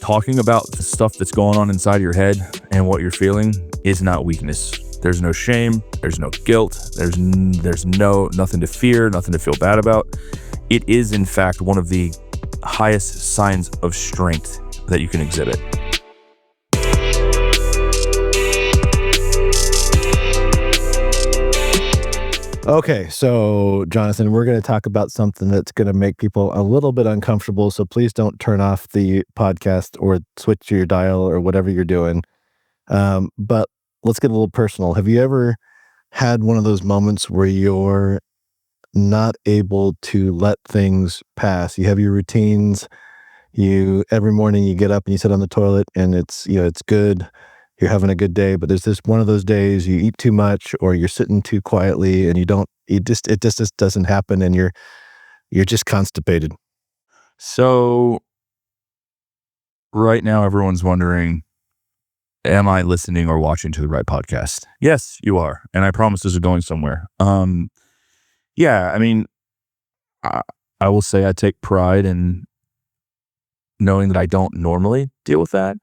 talking about the stuff that's going on inside your head and what you're feeling is not weakness. There's no shame. There's no guilt. There's nothing to fear, nothing to feel bad about. It is, in fact, one of the highest signs of strength that you can exhibit. Okay, so Jonathan, we're going to talk about something that's going to make people a little bit uncomfortable. So please don't turn off the podcast or switch your dial or whatever you're doing. But let's get a little personal. Have you ever had one of those moments where you're not able to let things pass? You have your routines. Every morning you get up and you sit on the toilet and it's good. You're having a good day, but there's this one of those days you eat too much or you're sitting too quietly and it just doesn't happen and you're just constipated. So right now everyone's wondering, am I listening or watching to the right podcast? Yes, you are. And I promise this is going somewhere. Yeah, I mean, I will say I take pride in knowing that I don't normally deal with that.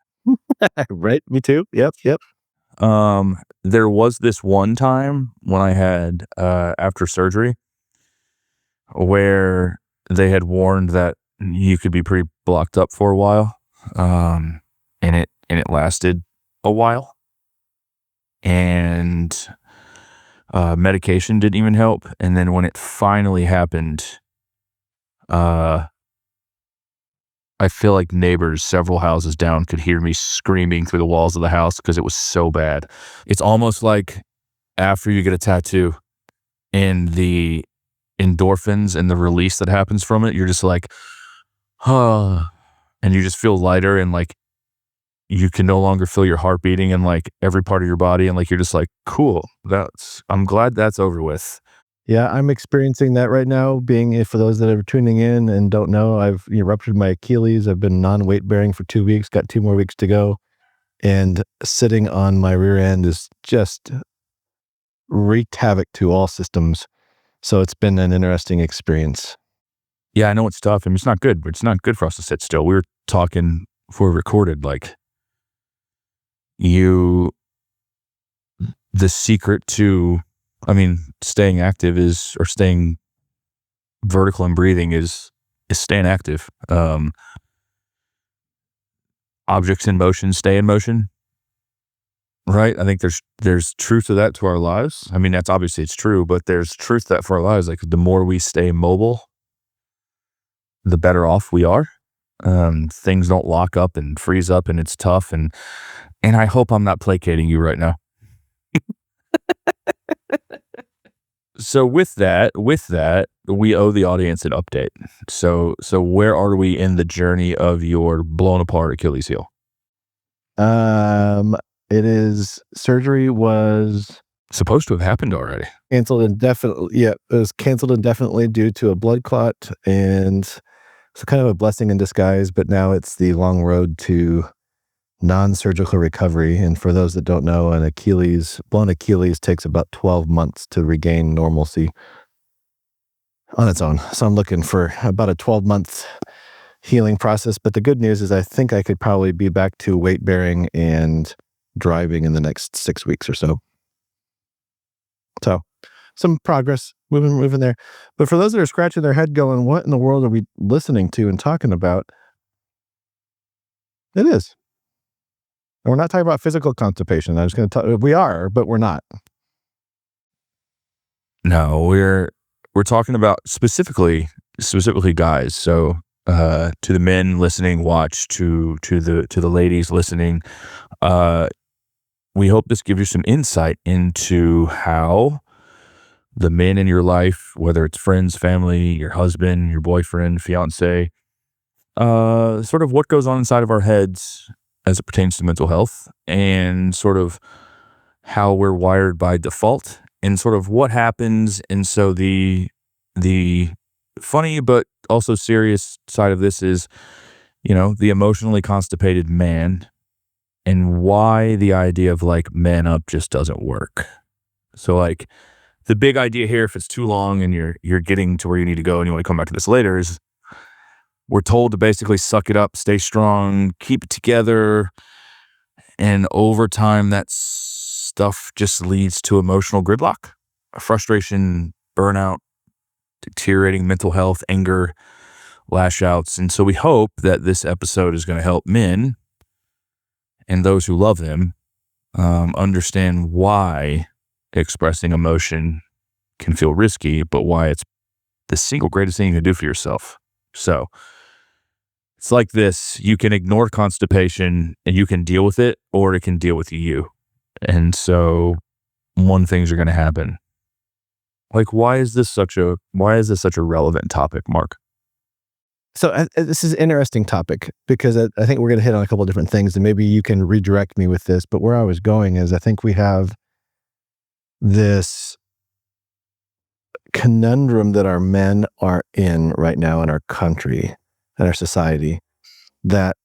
Right? Me too. Yep. There was this one time when I had, after surgery, where they had warned that you could be pretty blocked up for a while. And it lasted a while. And medication didn't even help. And then when it finally happened, I feel like neighbors several houses down could hear me screaming through the walls of the house because it was so bad. It's almost like after you get a tattoo and the endorphins and the release that happens from it, you're just like, and you just feel lighter and like you can no longer feel your heart beating in like every part of your body. And like, you're just like, cool, I'm glad that's over with. Yeah, I'm experiencing that right now. For those that are tuning in and don't know, I've ruptured my Achilles. I've been non-weight bearing for 2 weeks, got 2 more weeks to go. And sitting on my rear end is just wreaked havoc to all systems. So it's been an interesting experience. Yeah, I know it's tough. I mean, it's not good, but it's not good for us to sit still. We were talking before we recorded, like the secret to, staying active or staying vertical and breathing is staying active. Objects in motion stay in motion, right? I think there's truth to that to our lives. I mean, that's obviously it's true, but there's truth to that for our lives. Like the more we stay mobile, the better off we are. Things don't lock up and freeze up and it's tough. And I hope I'm not placating you right now. So with that, we owe the audience an update. So where are we in the journey of your blown apart Achilles heel? Surgery was supposed to have happened already. Canceled indefinitely. Yeah, it was canceled indefinitely due to a blood clot, and it's kind of a blessing in disguise. But now it's the long road to non-surgical recovery. And for those that don't know, blown Achilles takes about 12 months to regain normalcy on its own. So I'm looking for about a 12-month healing process. But the good news is I think I could probably be back to weight bearing and driving in the next 6 weeks or so. So some progress, moving there. But for those that are scratching their head going, what in the world are we listening to and talking about? It is. And we're not talking about physical constipation. I'm just going to talk. We are, but we're not. No, we're talking about specifically guys. So to the men listening, watch, to the ladies listening, we hope this gives you some insight into how the men in your life, whether it's friends, family, your husband, your boyfriend, fiance, sort of what goes on inside of our heads as it pertains to mental health, and sort of how we're wired by default, and sort of what happens. And so the funny but also serious side of this is, the emotionally constipated man, and why the idea of like man up just doesn't work. So like the big idea here, if it's too long and you're getting to where you need to go and you want to come back to this later, is we're told to basically suck it up, stay strong, keep it together. And over time, that stuff just leads to emotional gridlock, frustration, burnout, deteriorating mental health, anger, lash outs. And so we hope that this episode is going to help men and those who love them understand why expressing emotion can feel risky, but why it's the single greatest thing you can do for yourself. So it's like this: you can ignore constipation and you can deal with it, or it can deal with you. And so one things are going to happen. Like, why is this such a relevant topic, Mark? So this is an interesting topic because I think we're going to hit on a couple of different things, and maybe you can redirect me with this. But where I was going is I think we have this conundrum that our men are in right now in our country and our society, that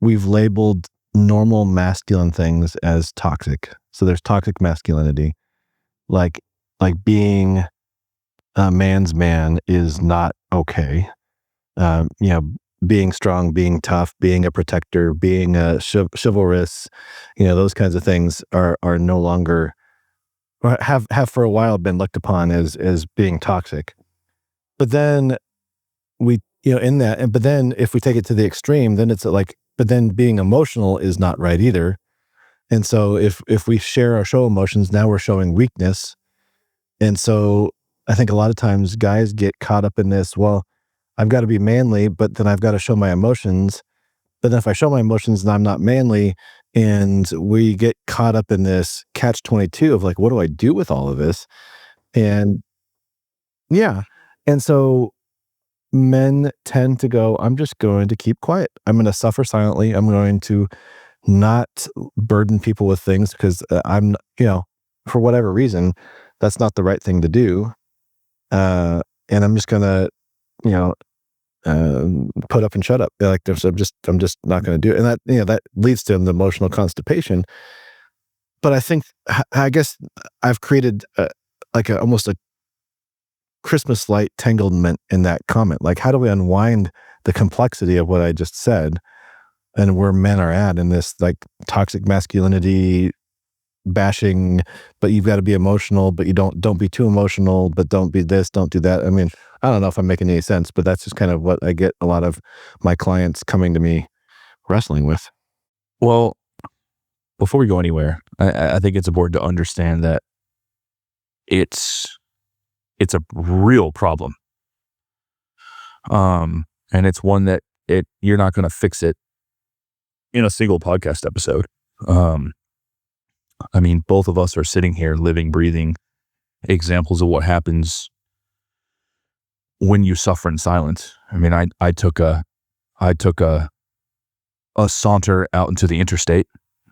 we've labeled normal masculine things as toxic. So there's toxic masculinity, like being a man's man is not okay. Being strong, being tough, being a protector, being a chivalrous, those kinds of things are no longer, or have for a while been looked upon as being toxic. But then but then if we take it to the extreme, then it's like, but then being emotional is not right either. And so if we share or show emotions, now we're showing weakness. And so I think a lot of times guys get caught up in this, well, I've got to be manly, but then I've got to show my emotions. But then if I show my emotions, then I'm not manly. And we get caught up in this catch-22 of like, what do I do with all of this? And yeah. And so men tend to go, I'm just going to keep quiet. I'm going to suffer silently. I'm going to not burden people with things because for whatever reason, that's not the right thing to do. And I'm just going to, put up and shut up. Like I'm just not going to do it. And that leads to an emotional constipation. But I guess I've created almost a Christmas light tanglement in that comment. Like, how do we unwind the complexity of what I just said and where men are at in this like toxic masculinity bashing, but you've got to be emotional, but you don't be too emotional, but don't be this, don't do that. I mean, I don't know if I'm making any sense, but that's just kind of what I get a lot of my clients coming to me wrestling with. Well, before we go anywhere, I think it's important to understand that it's a real problem. And it's one that you're not going to fix it in a single podcast episode. I mean, both of us are sitting here living, breathing examples of what happens when you suffer in silence. I mean, I took a saunter out into the interstate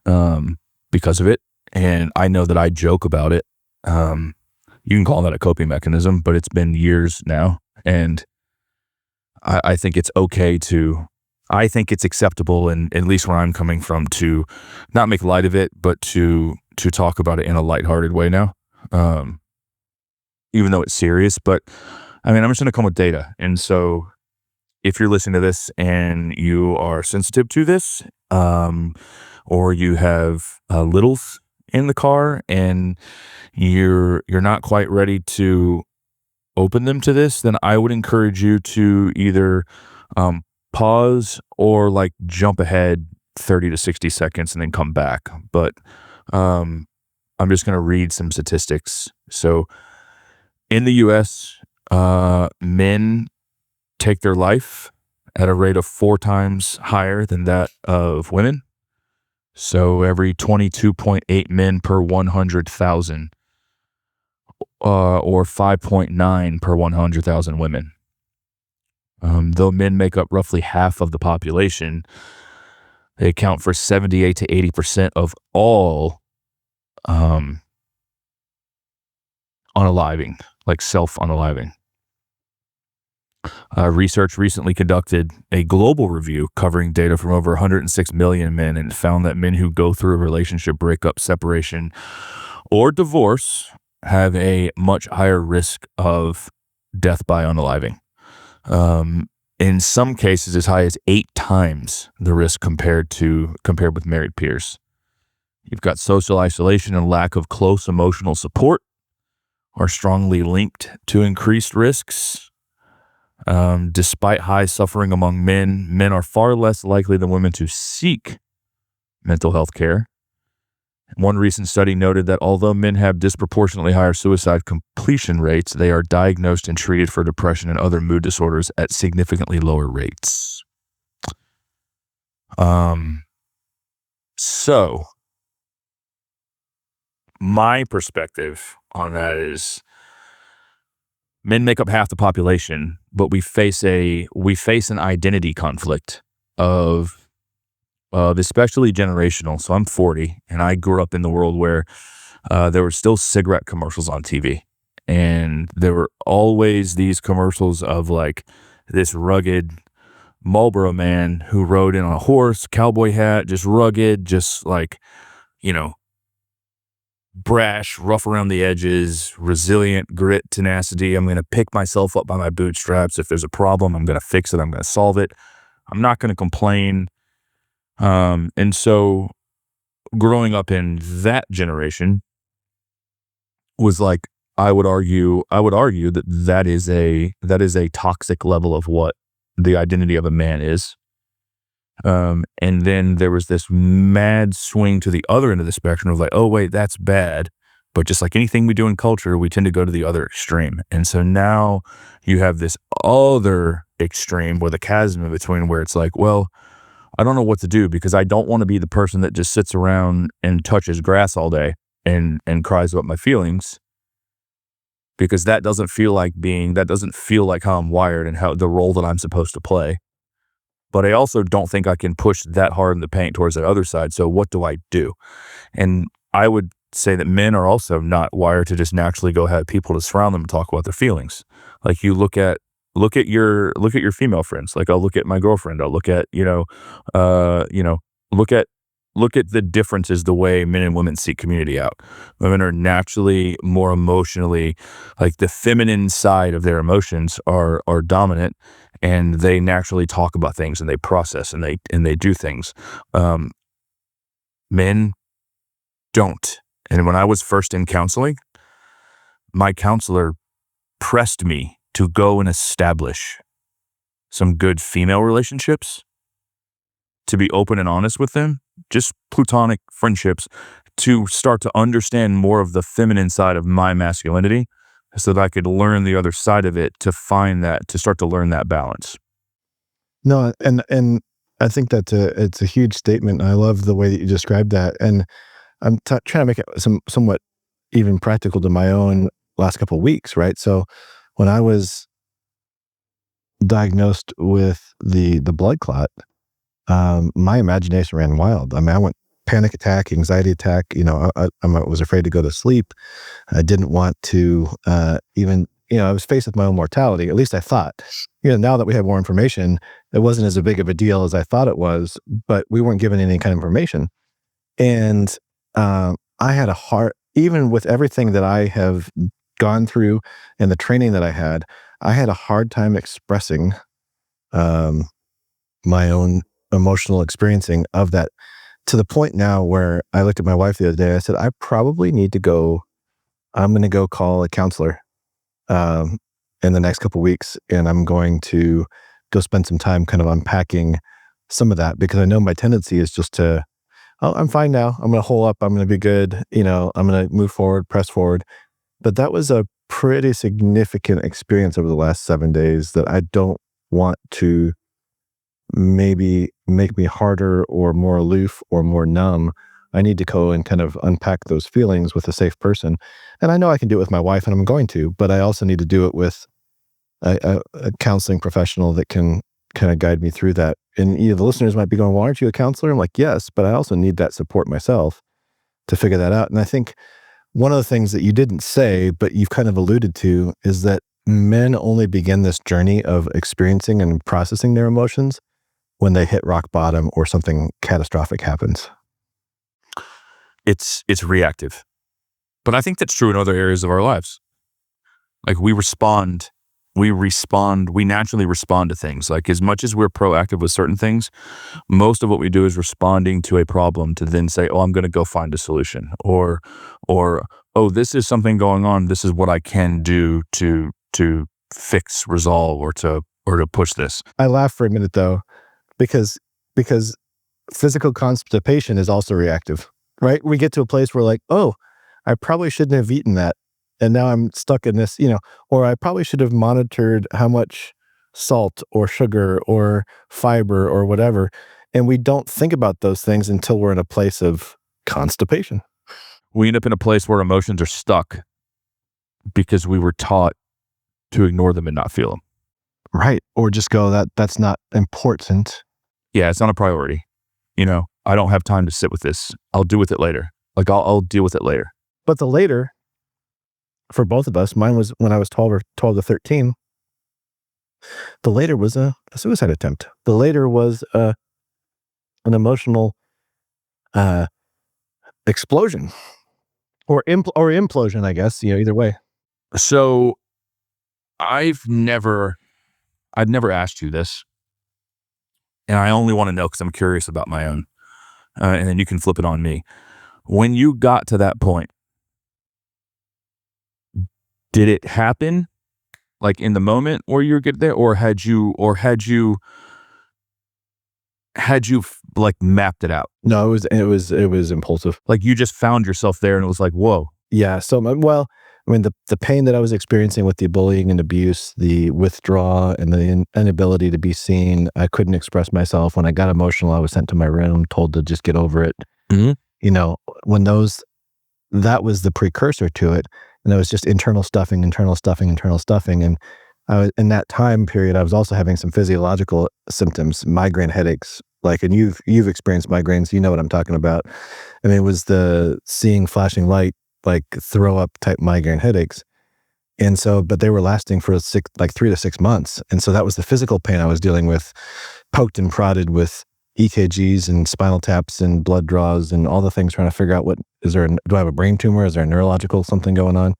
because of it, and I know that I joke about it. You can call that a coping mechanism, but it's been years now, and I think it's okay to. I think it's acceptable, and at least where I'm coming from, to not make light of it, but to talk about it in a lighthearted way now, even though it's serious. But I mean, I'm just going to come with data, and so if you're listening to this and you are sensitive to this, or you have littles in the car and you're not quite ready to open them to this, then I would encourage you to either pause or like jump ahead 30 to 60 seconds and then come back. But I'm just going to read some statistics. So in the US, men take their life at a rate of 4 times higher than that of women. So every 22.8 men per 100,000, or 5.9 per 100,000 women. Though men make up roughly half of the population, they account for 78 to 80% of all unaliving, like self-unaliving. Research recently conducted a global review covering data from over 106 million men and found that men who go through a relationship breakup, separation, or divorce have a much higher risk of death by unaliving. in some cases as high as 8 times the risk compared with married peers. You've got social isolation and lack of close emotional support are strongly linked to increased risks. Despite high suffering among men are far less likely than women to seek mental health care. One recent study noted that although men have disproportionately higher suicide completion rates, they are diagnosed and treated for depression and other mood disorders at significantly lower rates. So my perspective on that is men make up half the population, but we face an identity conflict of especially generational. So I'm 40 and I grew up in the world where there were still cigarette commercials on TV. And there were always these commercials of like this rugged Marlboro man who rode in on a horse, cowboy hat, just rugged, just like, brash, rough around the edges, resilient, grit, tenacity. I'm going to pick myself up by my bootstraps. If there's a problem, I'm going to fix it. I'm going to solve it. I'm not going to complain. And so growing up in that generation was like, I would argue that that is a toxic level of what the identity of a man is. And then there was this mad swing to the other end of the spectrum of like, oh wait, that's bad. But just like anything we do in culture, we tend to go to the other extreme. And so now you have this other extreme with a chasm in between where it's like, well, I don't know what to do because I don't want to be the person that just sits around and touches grass all day and cries about my feelings, because that doesn't feel like how I'm wired and how the role that I'm supposed to play. But I also don't think I can push that hard in the paint towards the other side. So what do I do? And I would say that men are also not wired to just naturally go have people to surround them and talk about their feelings. Like you look at your female friends. Like I'll look at my girlfriend. I'll look at, look at the differences, the way men and women seek community out. Women are naturally more emotionally, like the feminine side of their emotions are dominant, and they naturally talk about things and they process and they do things. Men don't. And when I was first in counseling, my counselor pressed me to go and establish some good female relationships, to be open and honest with them, just platonic friendships, to start to understand more of the feminine side of my masculinity so that I could learn the other side of it, to start to learn that balance. No, and I think it's a huge statement. I love the way that you described that, and I'm trying to make it somewhat even practical to my own last couple of weeks, right? So when I was diagnosed with the blood clot, my imagination ran wild. I mean, I went panic attack, anxiety attack. I was afraid to go to sleep. I didn't want to even. I was faced with my own mortality. At least I thought. Now that we have more information, it wasn't as big of a deal as I thought it was. But we weren't given any kind of information, and I had a hard. Even with everything that I have gone through and the training that I had a hard time expressing my own emotional experiencing of that, to the point now where I looked at my wife the other day. I said, I probably need to go. I'm going to go call a counselor in the next couple of weeks, and I'm going to go spend some time kind of unpacking some of that, because I know my tendency is just to, oh, I'm fine now. I'm going to hole up. I'm going to be good. I'm going to move forward, press forward. But that was a pretty significant experience over the last 7 days that I don't want to maybe make me harder or more aloof or more numb. I need to go and kind of unpack those feelings with a safe person. And I know I can do it with my wife, and I'm going to, but I also need to do it with a counseling professional that can kind of guide me through that. And the listeners might be going, well, aren't you a counselor? I'm like, yes, but I also need that support myself to figure that out. And I think one of the things that you didn't say, but you've kind of alluded to, is that men only begin this journey of experiencing and processing their emotions when they hit rock bottom or something catastrophic happens. It's reactive. But I think that's true in other areas of our lives. Like we respond we naturally respond to things. Like as much as we're proactive with certain things, most of what we do is responding to a problem to then say, oh, I'm going to go find a solution, or, oh, this is something going on. This is what I can do to fix, resolve, or to push this. I laugh for a minute though, because physical constipation is also reactive, right? We get to a place where like, oh, I probably shouldn't have eaten that. And now I'm stuck in this, or I probably should have monitored how much salt or sugar or fiber or whatever. And we don't think about those things until we're in a place of constipation. We end up in a place where emotions are stuck because we were taught to ignore them and not feel them. Right. Or just go, that's not important. Yeah, it's not a priority. I don't have time to sit with this. I'll do with it later. Like I'll deal with it later. But the later, for both of us, mine was when I was 12 to 13. The later was a suicide attempt. The later was an emotional explosion or implosion, I guess, either way. So I'd never asked you this, and I only want to know because I'm curious about my own, and then you can flip it on me. When you got to that point, did it happen like in the moment where you get there, or had you like mapped it out? No, it was impulsive. Like you just found yourself there and it was like, whoa. Yeah. So, well, I mean, the pain that I was experiencing with the bullying and abuse, the withdrawal and the inability to be seen, I couldn't express myself. When I got emotional, I was sent to my room, told to just get over it. Mm-hmm. That was the precursor to it. And it was just internal stuffing. And in that time period, I was also having some physiological symptoms, migraine headaches. And you've experienced migraines, you know what I'm talking about. I mean, it was the seeing flashing light, like throw up type migraine headaches. And so, but they were lasting for 3 to 6 months. And so that was the physical pain I was dealing with, poked and prodded with EKGs and spinal taps and blood draws and all the things, trying to figure out do I have a brain tumor? Is there a neurological something going on?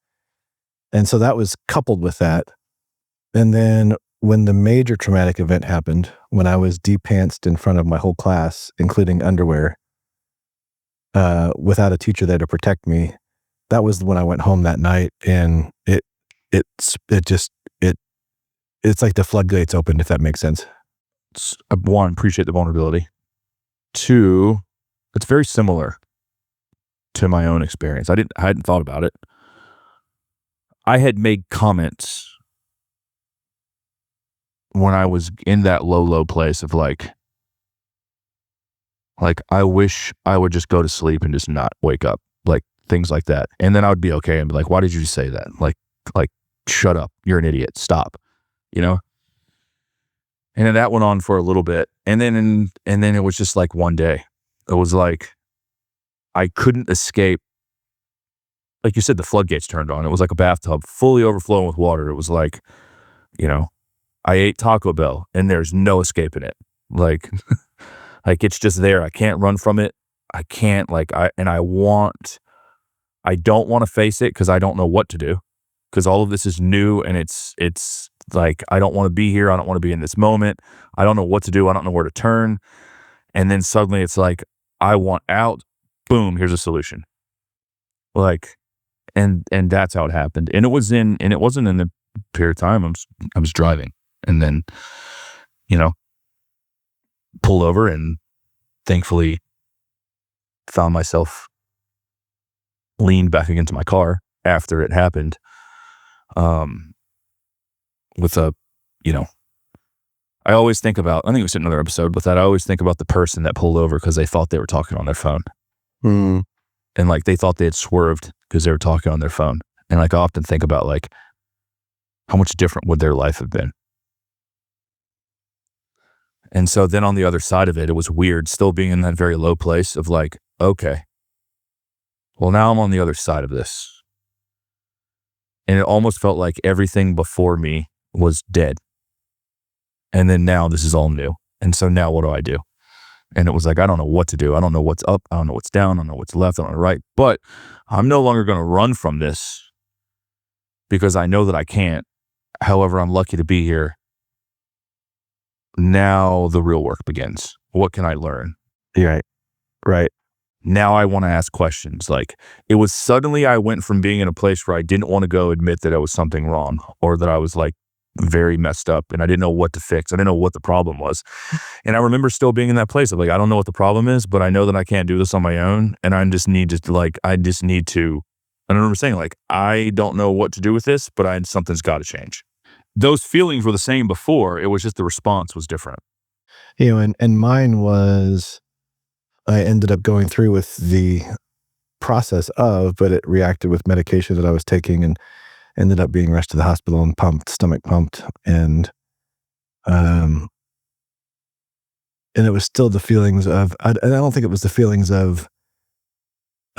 And so that was coupled with that. And then when the major traumatic event happened, when I was de-pantsed in front of my whole class, including underwear, without a teacher there to protect me, that was when I went home that night, and it's like the floodgates opened, if that makes sense. One, appreciate the vulnerability. Two, it's very similar to my own experience. I hadn't thought about it. I had made comments when I was in that low place of like I wish I would just go to sleep and just not wake up, like things like that. And then I would be okay and be like, why did you say that? Like shut up, you're an idiot, stop, And then that went on for a little bit. And then it was just like one day, it was like I couldn't escape. Like you said, the floodgates turned on. It was like a bathtub fully overflowing with water. It was like, I ate Taco Bell and there's no escaping it. Like it's just there. I can't run from it. I can't I don't want to face it because I don't know what to do, because all of this is new and it's like, I don't want to be here. I don't want to be in this moment. I don't know what to do. I don't know where to turn. And then suddenly it's like, I want out. Boom, here's a solution. And that's how it happened. And it wasn't in the period of time I was driving, and then, pulled over and thankfully found myself leaned back against my car after it happened. With I always think about, I think it was another episode with that. I always think about the person that pulled over because they thought they were talking on their phone. Mm. And they thought they had swerved because they were talking on their phone. And I often think about how much different would their life have been? And so then on the other side of it, it was weird still being in that very low place of okay, well, now I'm on the other side of this. And it almost felt like everything before me was dead. And then now this is all new. And so now what do I do? And it was I don't know what to do. I don't know what's up. I don't know what's down. I don't know what's left. I don't know right. But I'm no longer going to run from this because I know that I can't. However, I'm lucky to be here. Now the real work begins. What can I learn? Right. Right. Now I want to ask questions. Like, it was suddenly I went from being in a place where I didn't want to go admit that I was something wrong, or that I was like very messed up and I didn't know what to fix. I didn't know what the problem was. And I remember still being in that place of like, I don't know what the problem is, but I know that I can't do this on my own. And I just need to like, I just need to, and I remember saying like, I don't know what to do with this, but something's got to change. Those feelings were the same before. It was just the response was different. And mine was, I ended up going through with the process of, but it reacted with medication that I was taking and ended up being rushed to the hospital and stomach pumped. Um, and it was still the feelings of, and I don't think it was the feelings of,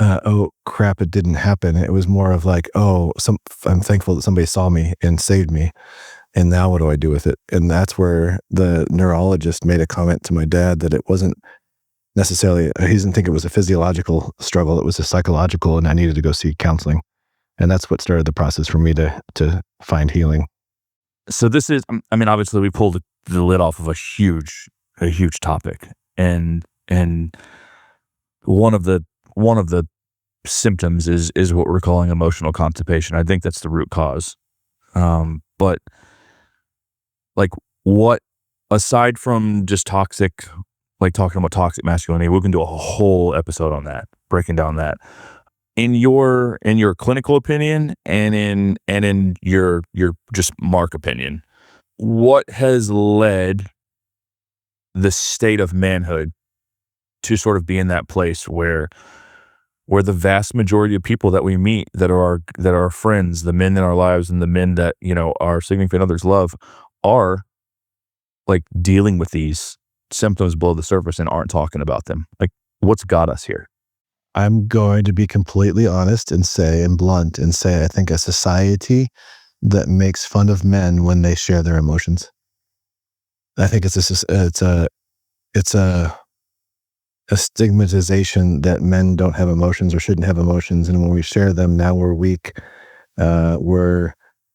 oh crap, it didn't happen. It was more of like, oh, I'm thankful that somebody saw me and saved me. And now what do I do with it? And that's where the neurologist made a comment to my dad that it wasn't necessarily, he didn't think it was a physiological struggle. It was a psychological, and I needed to go seek counseling. And that's what started the process for me to find healing. So this is, I mean, obviously we pulled the lid off of a huge topic. And one of the symptoms is what we're calling emotional constipation. I think that's the root cause. But like, what, aside from just toxic, like talking about toxic masculinity, we can do a whole episode on that, breaking down that. In your clinical opinion, and in your just Mark opinion, what has led the state of manhood to sort of be in that place where the vast majority of people that we meet that are our friends, the men in our lives and the men that, our significant others love, are like dealing with these symptoms below the surface and aren't talking about them? Like, what's got us here? I'm going to be completely honest and blunt and say, I think a society that makes fun of men when they share their emotions. I think it's a stigmatization that men don't have emotions or shouldn't have emotions. And when we share them, now we're weak. We're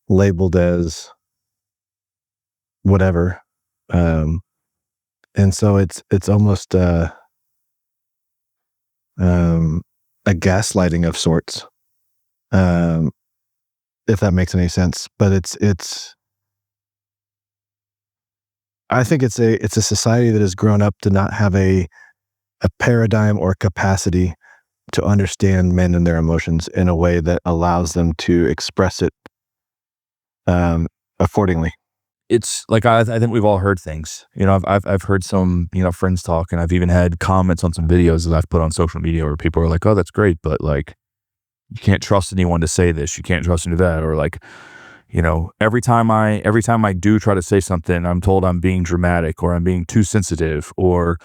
labeled as whatever. And so it's almost a gaslighting of sorts, um, if that makes any sense. But I think it's a society that has grown up to not have a paradigm or capacity to understand men and their emotions in a way that allows them to express it accordingly. It's like, I think we've all heard things. I've heard some, friends talk, and I've even had comments on some videos that I've put on social media where people are like, "Oh, that's great, but like, you can't trust anyone to say this. You can't trust them to that." Or like, every time I do try to say something, I'm told I'm being dramatic or I'm being too sensitive, or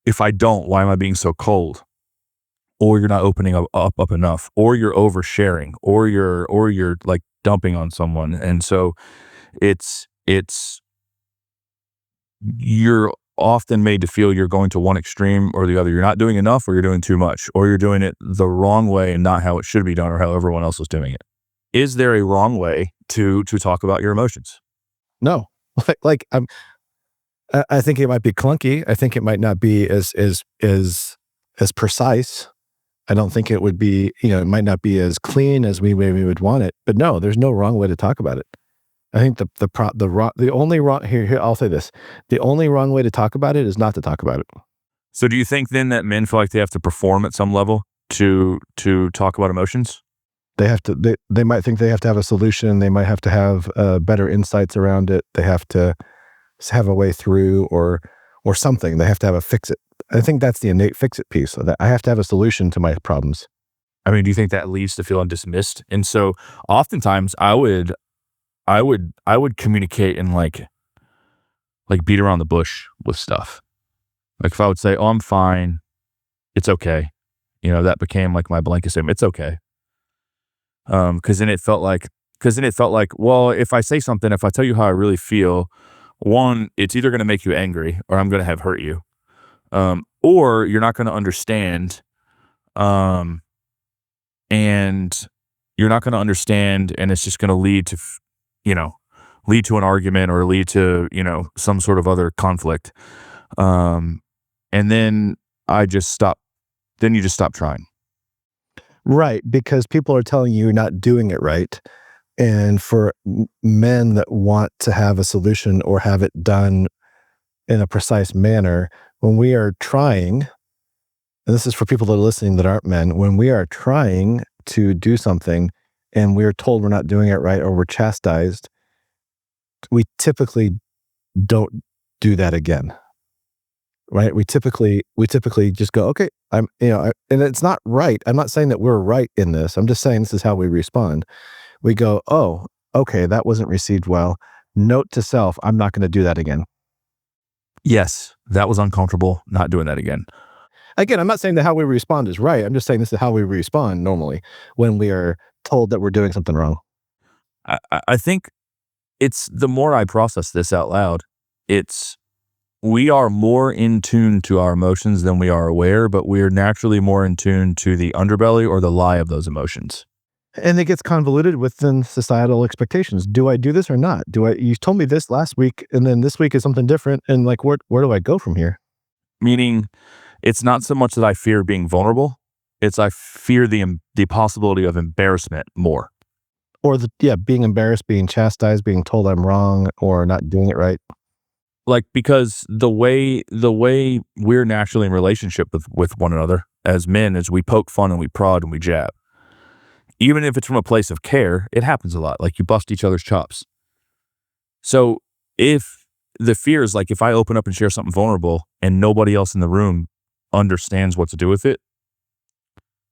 if I don't, why am I being so cold? Or you're not opening up enough, or you're oversharing, or you're like dumping on someone. And so it's you're often made to feel you're going to one extreme or the other. You're not doing enough, or you're doing too much, or you're doing it the wrong way and not how it should be done or how everyone else is doing it. Is there a wrong way to talk about your emotions? No, I think it might be clunky. I think it might not be as precise. I don't think it would be, it might not be as clean as we maybe would want it. But no, there's no wrong way to talk about it. I think the only wrong here, I'll say this: the only wrong way to talk about it is not to talk about it. So do you think then that men feel like they have to perform at some level to talk about emotions? They have to. They might think they have to have a solution. They might have to have better insights around it. They have to have a way through, or something. They have to have a fix it. I think that's the innate fix it piece. So that I have to have a solution to my problems. I mean, do you think that leads to feeling dismissed? And so oftentimes I would communicate and like beat around the bush with stuff. Like, if I would say, "Oh, I'm fine. It's okay." That became like my blanket statement. It's okay. Because then it felt like, well, if I say something, if I tell you how I really feel, one, it's either going to make you angry or I'm going to have hurt you. Or you're not going to understand. And you're not going to understand, and it's just going to lead to, you know, lead to an argument or lead to, some sort of other conflict. Um, and then I just stop. Then you just stop trying. Right, because people are telling you you're not doing it right. And for men that want to have a solution or have it done in a precise manner, when we are trying, and this is for people that are listening that aren't men, when we are trying to do something and we're told we're not doing it right or we're chastised, we typically don't do that again. Right? We typically just go, okay, and it's not right. I'm not saying that we're right in this. I'm just saying this is how we respond. We go, oh, okay, that wasn't received well. Note to self, I'm not going to do that again. Yes, that was uncomfortable. Not doing that again. Again, I'm not saying that how we respond is right. I'm just saying this is how we respond normally when we are told that we're doing something wrong. I think it's the more I process this out loud, it's we are more in tune to our emotions than we are aware, but we are naturally more in tune to the underbelly or the lie of those emotions. And it gets convoluted within societal expectations. Do I do this or not? You told me this last week and then this week is something different. And like, where do I go from here? Meaning, it's not so much that I fear being vulnerable; it's I fear the possibility of embarrassment more. Or being embarrassed, being chastised, being told I'm wrong or not doing it right. Like, because the way we're naturally in relationship with one another as men is we poke fun and we prod and we jab. Even if it's from a place of care, it happens a lot. Like, you bust each other's chops. So if the fear is like, if I open up and share something vulnerable and nobody else in the room understands what to do with it,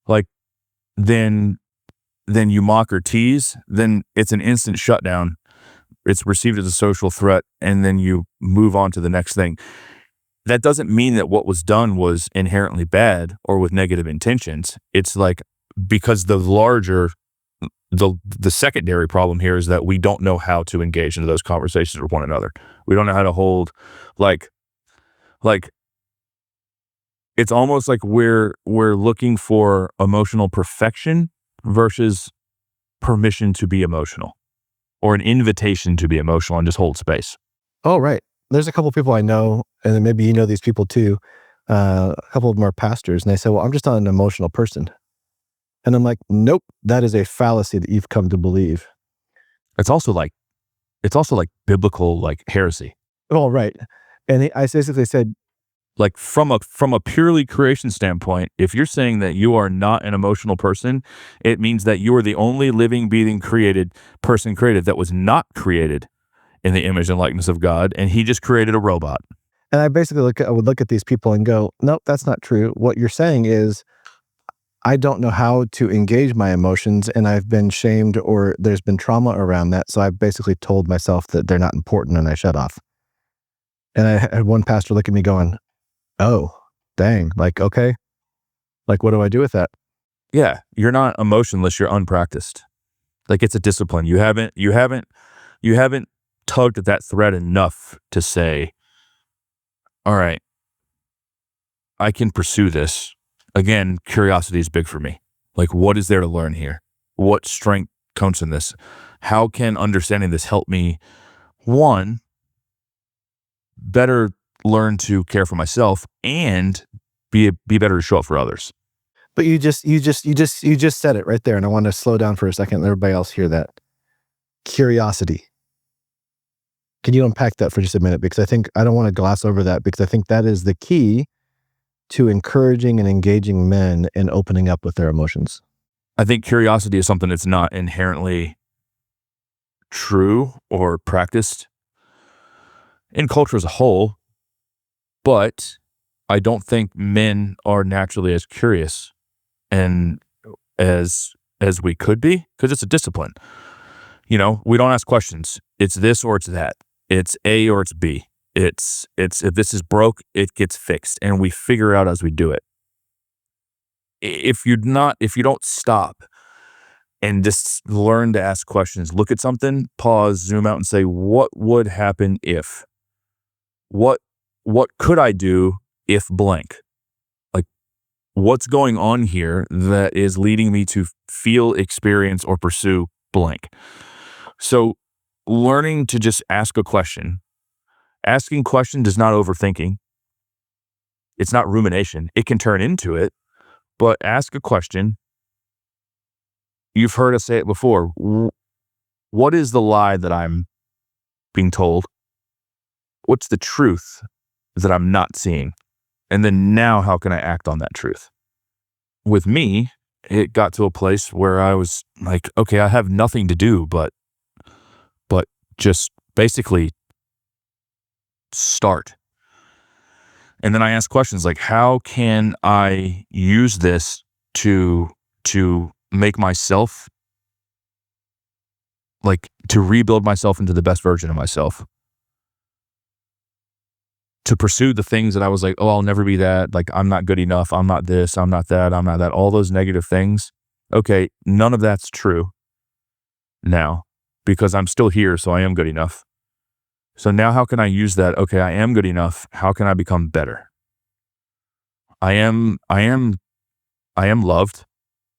like, then you mock or tease, then it's an instant shutdown. It's received as a social threat, and then you move on to the next thing. That doesn't mean that what was done was inherently bad or with negative intentions. It's like, because the secondary problem here is that we don't know how to engage into those conversations with one another. We don't know how to hold, like like it's almost like we're looking for emotional perfection versus permission to be emotional, or an invitation to be emotional and just hold space. Oh, right. There's a couple of people I know, and then maybe you know these people too. A couple of them are pastors, and they say, "Well, I'm just not an emotional person." And I'm like, "Nope, that is a fallacy that you've come to believe." It's also like biblical, like, heresy. Oh, right. And I basically said, Like, from a purely creation standpoint, if you're saying that you are not an emotional person, it means that you are the only living, breathing, created that was not created in the image and likeness of God, and he just created a robot. and I would look at these people and go, "Nope, that's not true. What you're saying is I don't know how to engage my emotions, and I've been shamed or there's been trauma around that. So I've basically told myself that they're not important and I shut off." And I had one pastor look at me going, "Oh, dang. Like, okay. Like, what do I do with that?" Yeah, you're not emotionless, you're unpracticed. Like, it's a discipline. You haven't tugged at that thread enough to say, "All right, I can pursue this." Again, curiosity is big for me. Like, what is there to learn here? What strength comes in this? How can understanding this help me, one, better learn to care for myself and be better to show up for others? But you just said it right there. And I want to slow down for a second and let everybody else hear that. Curiosity. Can you unpack that for just a minute? Because I don't want to gloss over that because I think that is the key to encouraging and engaging men and opening up with their emotions. I think curiosity is something that's not inherently true or practiced in culture as a whole, but I don't think men are naturally as curious and as we could be, because it's a discipline. We don't ask questions. It's this or it's that. It's A or it's B. It's if this is broke, it gets fixed, and we figure out as we do it. If you don't stop and just learn to ask questions, look at something, pause, zoom out, and say, what would happen if? What what could I do if blank? Like, what's going on here that is leading me to feel, experience, or pursue blank. So learning to just ask a question. Asking questions is not overthinking. It's not rumination. It can turn into it, but ask a question. You've heard us say it before. What is the lie that I'm being told? What's the truth that I'm not seeing? And then now how can I act on that truth? With me, it got to a place where I was like, okay, I have nothing to do but just basically start. And then I ask questions like, how can I use this to make myself, like, to rebuild myself into the best version of myself? To pursue the things that I was like, oh, I'll never be that. Like, I'm not good enough. I'm not this. I'm not that. I'm not that. All those negative things. Okay, none of that's true now because I'm still here, so I am good enough. So now how can I use that? Okay, I am good enough. How can I become better? I am loved.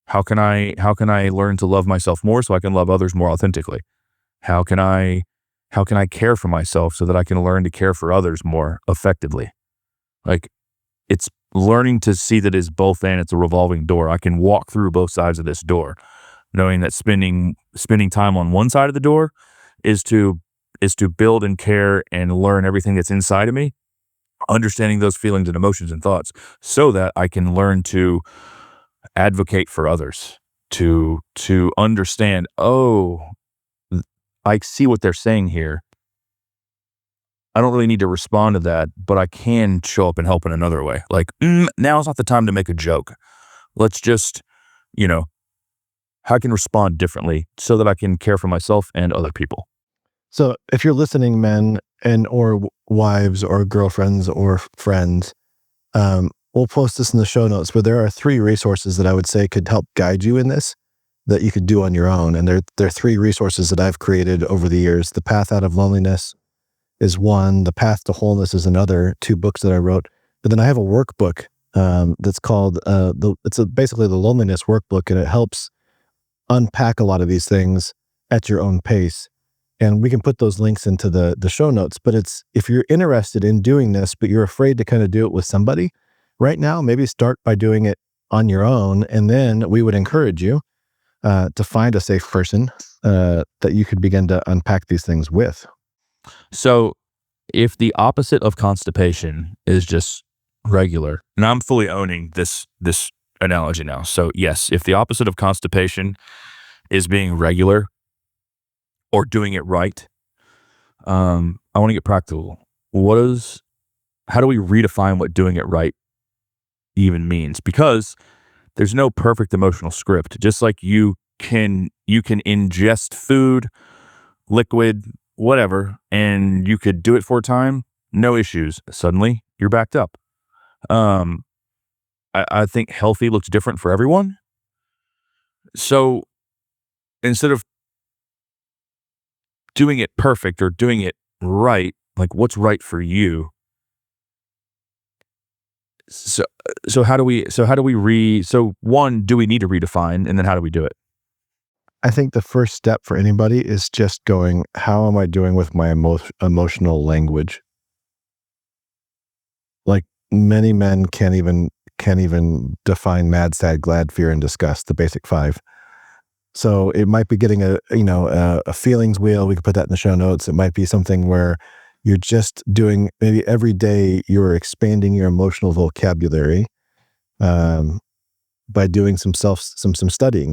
How can I learn to love myself more so I can love others more authentically? How can I care for myself so that I can learn to care for others more effectively? Like, it's learning to see that it's both and it's a revolving door. I can walk through both sides of this door, knowing that spending time on one side of the door is to build and care and learn everything that's inside of me, understanding those feelings and emotions and thoughts so that I can learn to advocate for others, to understand, oh, I see what they're saying here. I don't really need to respond to that, but I can show up and help in another way. Like, now's not the time to make a joke. Let's just, how I can respond differently so that I can care for myself and other people. So if you're listening, men and or wives or girlfriends or friends, we'll post this in the show notes, but there are 3 resources that I would say could help guide you in this that you could do on your own. And they're 3 resources that I've created over the years. The Path Out of Loneliness is one. The Path to Wholeness is another. 2 books that I wrote. But then I have a workbook that's called, basically the Loneliness Workbook, and it helps unpack a lot of these things at your own pace. And we can put those links into the show notes. But it's, if you're interested in doing this, but you're afraid to kind of do it with somebody right now, maybe start by doing it on your own. And then we would encourage you to find a safe person that you could begin to unpack these things with. So if the opposite of constipation is just regular, and I'm fully owning this analogy now. So yes, if the opposite of constipation is being regular or doing it right, I want to get practical. How do we redefine what doing it right even means? Because there's no perfect emotional script. Just like you can ingest food, liquid, whatever, and you could do it for a time, no issues. Suddenly you're backed up. I think healthy looks different for everyone. So instead of doing it perfect or doing it right, like, what's right for you? So how do we one, do we need to redefine, and then how do we do it? I think the first step for anybody is just going, how am I doing with my emotional language? Like, many men can't even define mad, sad, glad, fear, and disgust, the basic 5. So it might be getting a feelings wheel. We could put that in the show notes. It might be something where you're just doing, maybe every day you're expanding your emotional vocabulary by doing some self-studying.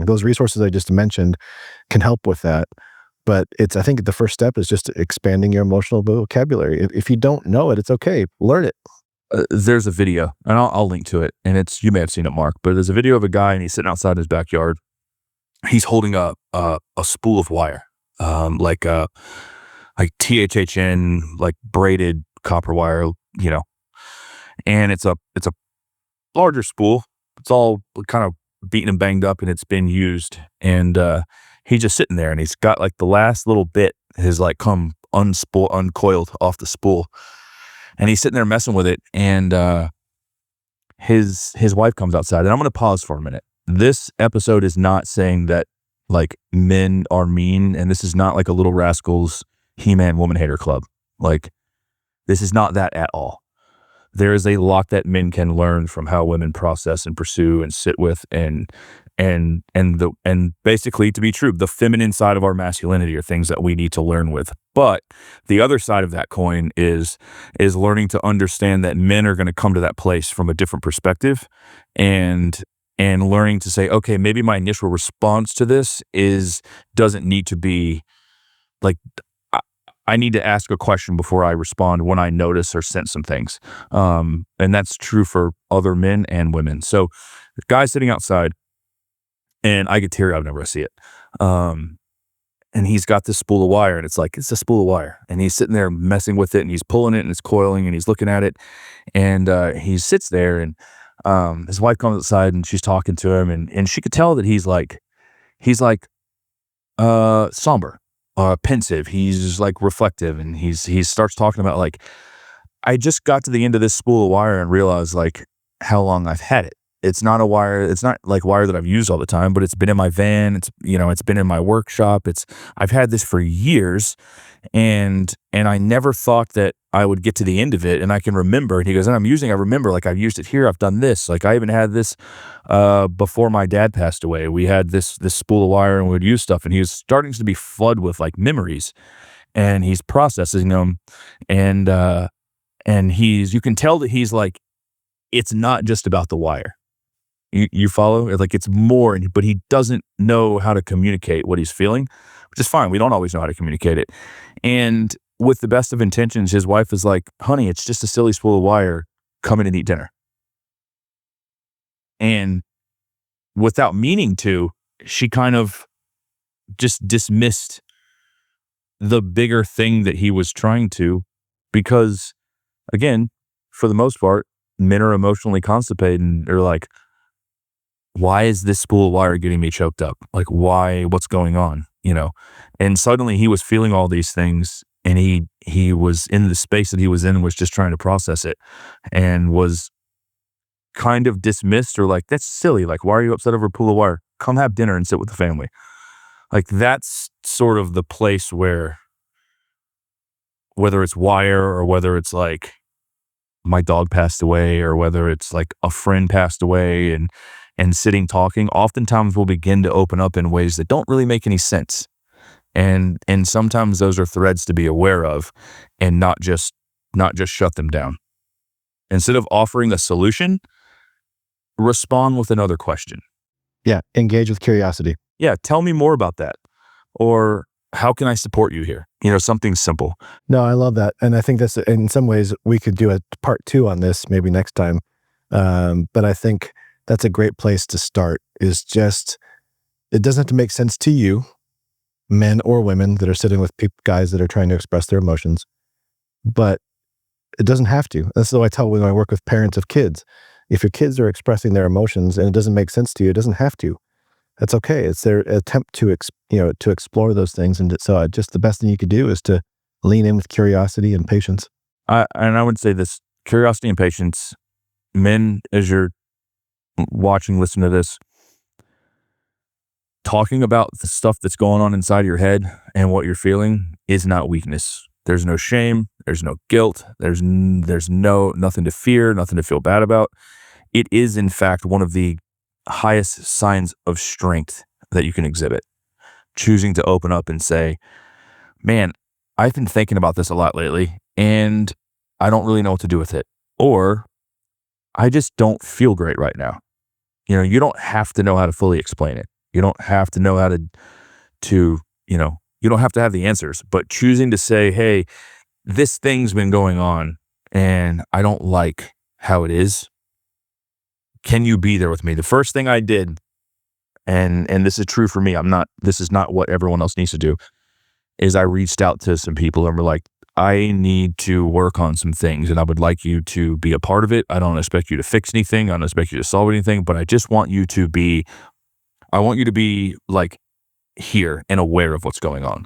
Those resources I just mentioned can help with that. But I think the first step is just expanding your emotional vocabulary. If you don't know it, it's okay. Learn it. There's a video, and I'll link to it, and you may have seen it, Mark, but there's a video of a guy, and he's sitting outside his backyard. He's holding a spool of wire, like THHN, like braided copper wire, and it's a larger spool. It's all kind of beaten and banged up, and it's been used. And he's just sitting there, and he's got like the last little bit has like come uncoiled off the spool, and he's sitting there messing with it. And his wife comes outside, and I'm going to pause for a minute. This episode is not saying that like men are mean, and this is not like a Little Rascals He-Man woman hater club. Like, this is not that at all. There is a lot that men can learn from how women process and pursue and sit with and basically, to be true, the feminine side of our masculinity are things that we need to learn with. But the other side of that coin is learning to understand that men are going to come to that place from a different perspective, and learning to say, okay, maybe my initial response to this doesn't need to be like, I need to ask a question before I respond when I notice or sense some things. And that's true for other men and women. So the guy's sitting outside, and I get teary-eyed whenever I see it. And he's got this spool of wire, and it's a spool of wire. And he's sitting there messing with it, and he's pulling it, and it's coiling, and he's looking at it. And he sits there, and his wife comes outside, and she's talking to him, and she could tell that he's somber, pensive. He's just like reflective, and he starts talking about like, I just got to the end of this spool of wire and realized like how long I've had it. It's not a wire. It's not like wire that I've used all the time, but it's been in my van. It's been in my workshop. I've had this for years, and I never thought that I would get to the end of it. And I can remember, and he goes, and I remember like I've used it here. I've done this. Like I even had this, before my dad passed away. We had this spool of wire, and we would use stuff, and he was starting to be flooded with like memories, and he's processing them. And you can tell that he's like, it's not just about the wire. You follow? Like it's more, but he doesn't know how to communicate what he's feeling, which is fine. We don't always know how to communicate it. And with the best of intentions, his wife is like, honey, it's just a silly spool of wire. Come in and eat dinner. And without meaning to, she kind of just dismissed the bigger thing that he was trying to, because again, for the most part, men are emotionally constipated and they're like, why is this spool of wire getting me choked up? Like, why? What's going on? And suddenly he was feeling all these things, and he was in the space that he was in, was just trying to process it, and was kind of dismissed or like, that's silly. Like, why are you upset over a pool of wire? Come have dinner and sit with the family. Like, that's sort of the place where, whether it's wire or whether it's like my dog passed away or whether it's like a friend passed away, and sitting talking, oftentimes we'll begin to open up in ways that don't really make any sense. And sometimes those are threads to be aware of, and not just shut them down. Instead of offering a solution, respond with another question. Yeah, engage with curiosity. Yeah, tell me more about that. Or how can I support you here? Something simple. No, I love that. And I think that's, in some ways, we could do a part 2 on this maybe next time. But I think that's a great place to start, is just, it doesn't have to make sense to you, men or women that are sitting with guys that are trying to express their emotions, but it doesn't have to. That's what I tell when I work with parents of kids. If your kids are expressing their emotions and it doesn't make sense to you, it doesn't have to. That's okay. It's their attempt to explore those things. And so just the best thing you could do is to lean in with curiosity and patience. And I would say this: curiosity and patience. Men, as you're watching, listen to this, talking about the stuff that's going on inside your head and what you're feeling is not weakness. There's no shame. There's no guilt. There's nothing to fear, nothing to feel bad about. It is, in fact, one of the highest signs of strength that you can exhibit. Choosing to open up and say, man, I've been thinking about this a lot lately, and I don't really know what to do with it. Or I just don't feel great right now. You don't have to know how to fully explain it. You don't have to know how to you don't have to have the answers, but choosing to say, hey, this thing's been going on and I don't like how it is. Can you be there with me? The first thing I did, and this is true for me, this is not what everyone else needs to do, is I reached out to some people and were like, I need to work on some things and I would like you to be a part of it. I don't expect you to fix anything. I don't expect you to solve anything, but I just want you to be, like here and aware of what's going on.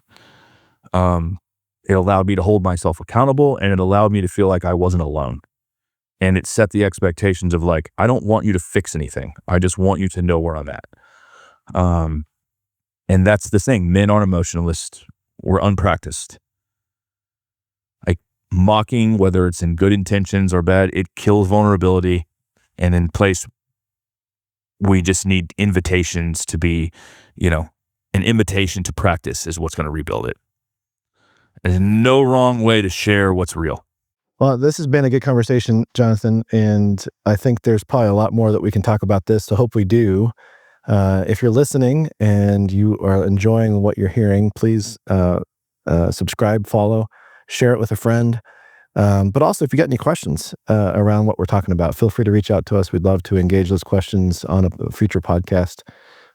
It allowed me to hold myself accountable, and it allowed me to feel like I wasn't alone. And it set the expectations of like, I don't want you to fix anything. I just want you to know where I'm at. And that's the thing. Men aren't emotionalists. We're unpracticed. Like mocking, whether it's in good intentions or bad, it kills vulnerability. And in place, we just need invitations to be, an invitation to practice is what's going to rebuild it. There's no wrong way to share what's real. Well, this has been a good conversation, Jonathan, and I think there's probably a lot more that we can talk about this, so hope we do. If you're listening and you are enjoying what you're hearing, please subscribe, follow, share it with a friend. But also, if you got any questions around what we're talking about, feel free to reach out to us. We'd love to engage those questions on a future podcast.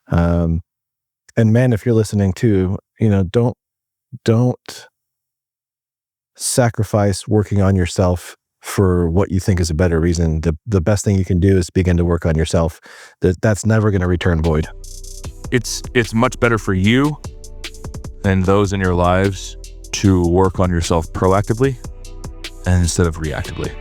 And man, if you're listening too, don't sacrifice working on yourself for what you think is a better reason. The best thing you can do is begin to work on yourself. That's never going to return void. It's much better for you and those in your lives to work on yourself proactively and instead of reactively.